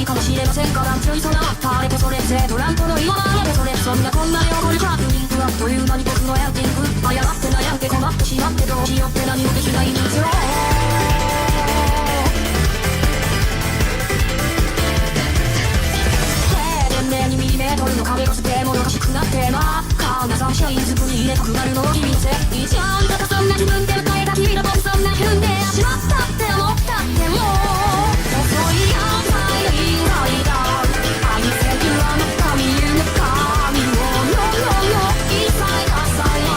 ないかもしれませんが強いそなあれこそれぜトランプの今までそれそんなこんなで起こるハプニングはという間に僕のエンディング謝って悩んで困ってしまってどうしようって何もできないんですよ2ミリメートルの壁が捨てもどかしくなってなカーナサンシャインズクに入れたくなるのを君のせいじゃんだとそんな自分で迎えた君の僕そんな踏んでしまったって思ったってもう遅いよ最愛だ愛せるあの神夢神をよよよ一切合切は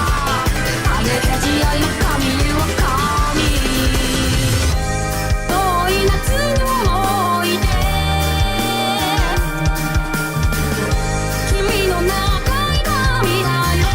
あげて慈愛の神を神遠い夏の思い出君の長い髪だよ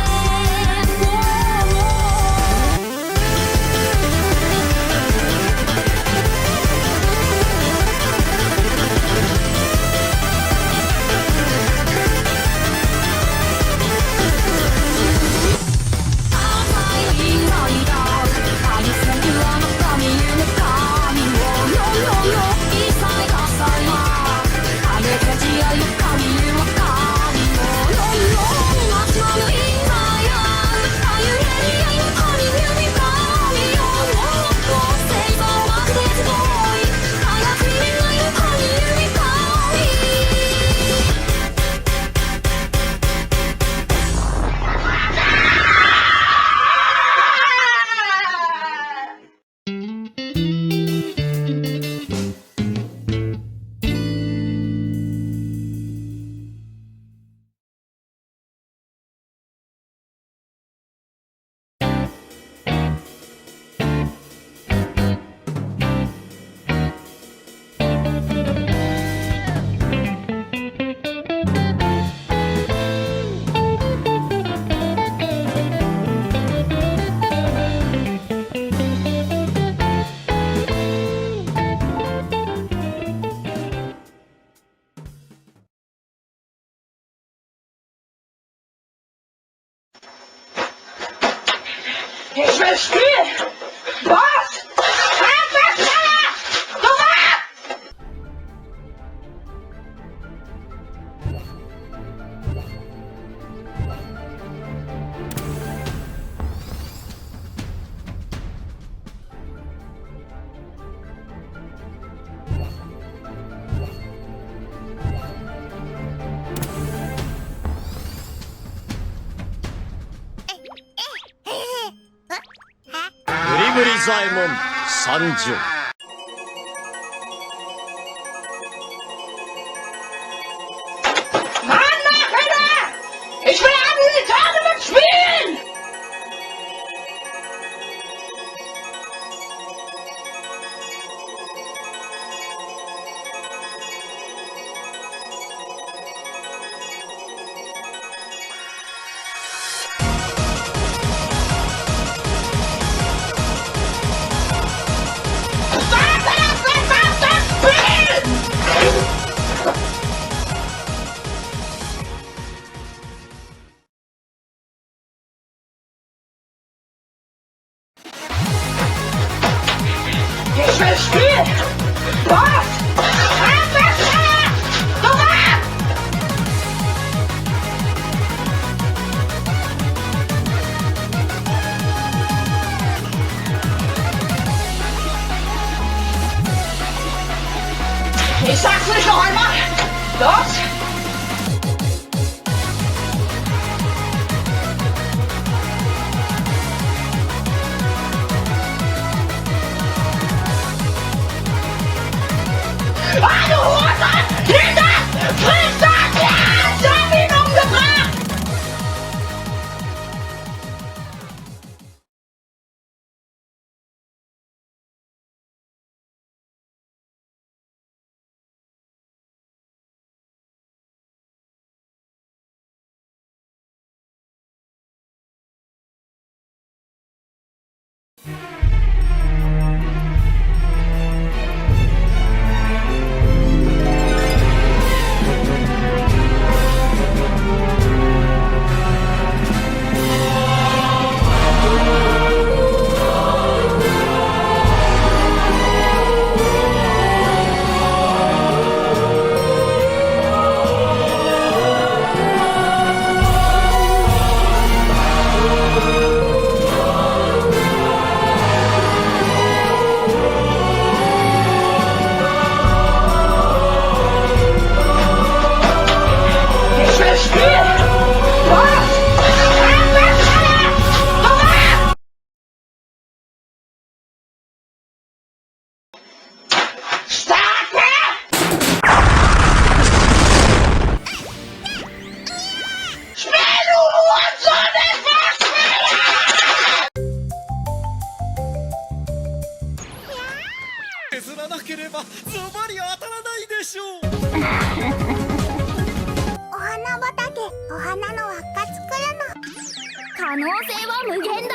Ich will spielen! Was?ブリ左衛門参上。Ich will all diese Tage mitspielen! Ich will spielen! Was? Ich sag's nicht noch einmal! Los! Eine Hose! Hinter! Christoph! Ja! Ich hab ihn umgebracht! お花畑、お花の輪っか作るの。可能性は無限大、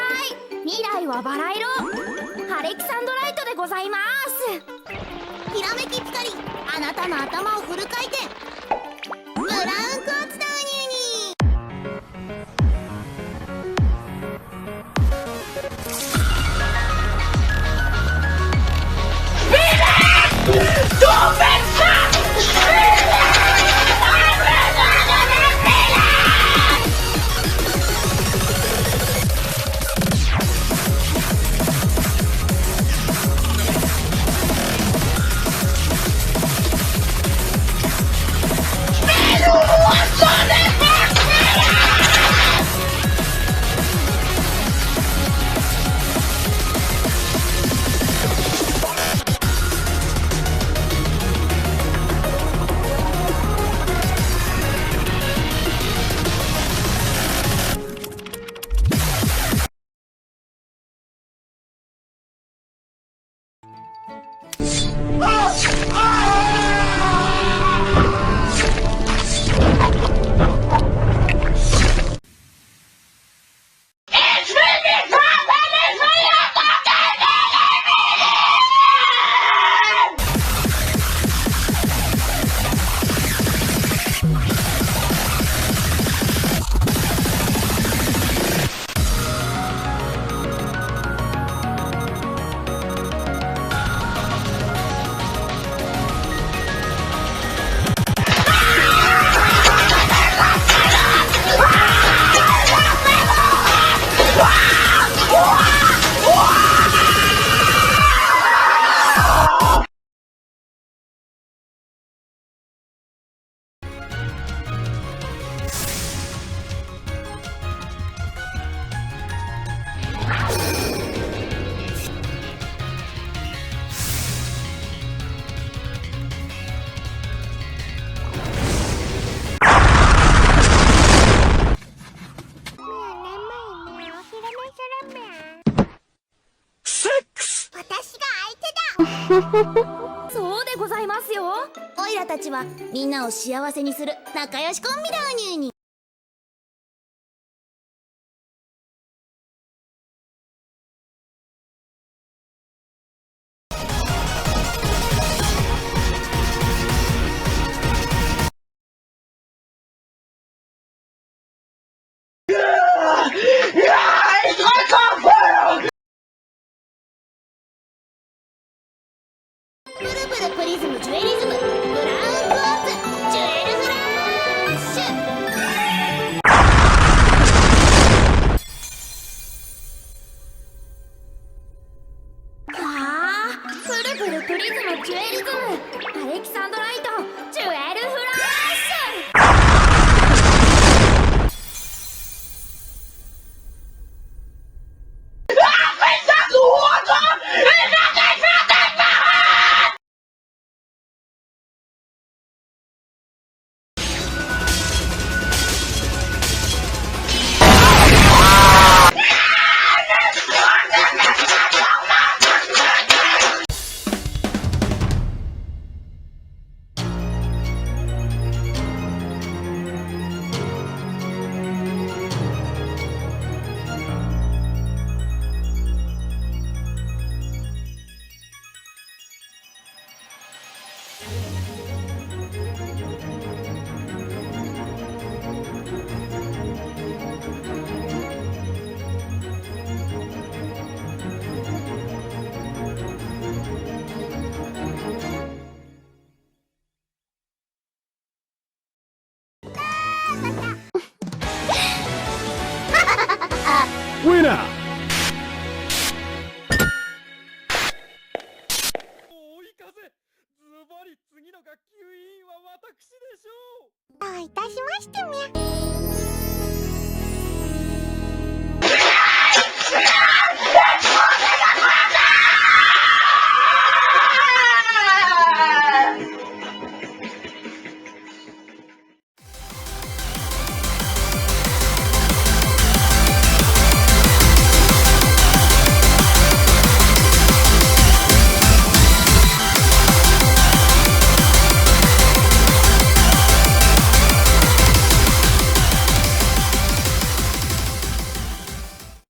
未来はバラ色、アレキサンドライトでございます。ひらめきピカリ、あなたの頭をフル回転。ブラウンクォーツダウニーにそうでございますよ。オイラたちはみんなを幸せにする仲良しコンビだウニューに。プルプルプリズムジュエリズムブラウンクォーツジュエルフラッシュ。わあ、プルプルプリズムジュエリズムアレキサンドライトジュエルフラッシュ。ウィナー。追い風、ズバリ次の学級委員は私でしょう。どういたしましてみゃ。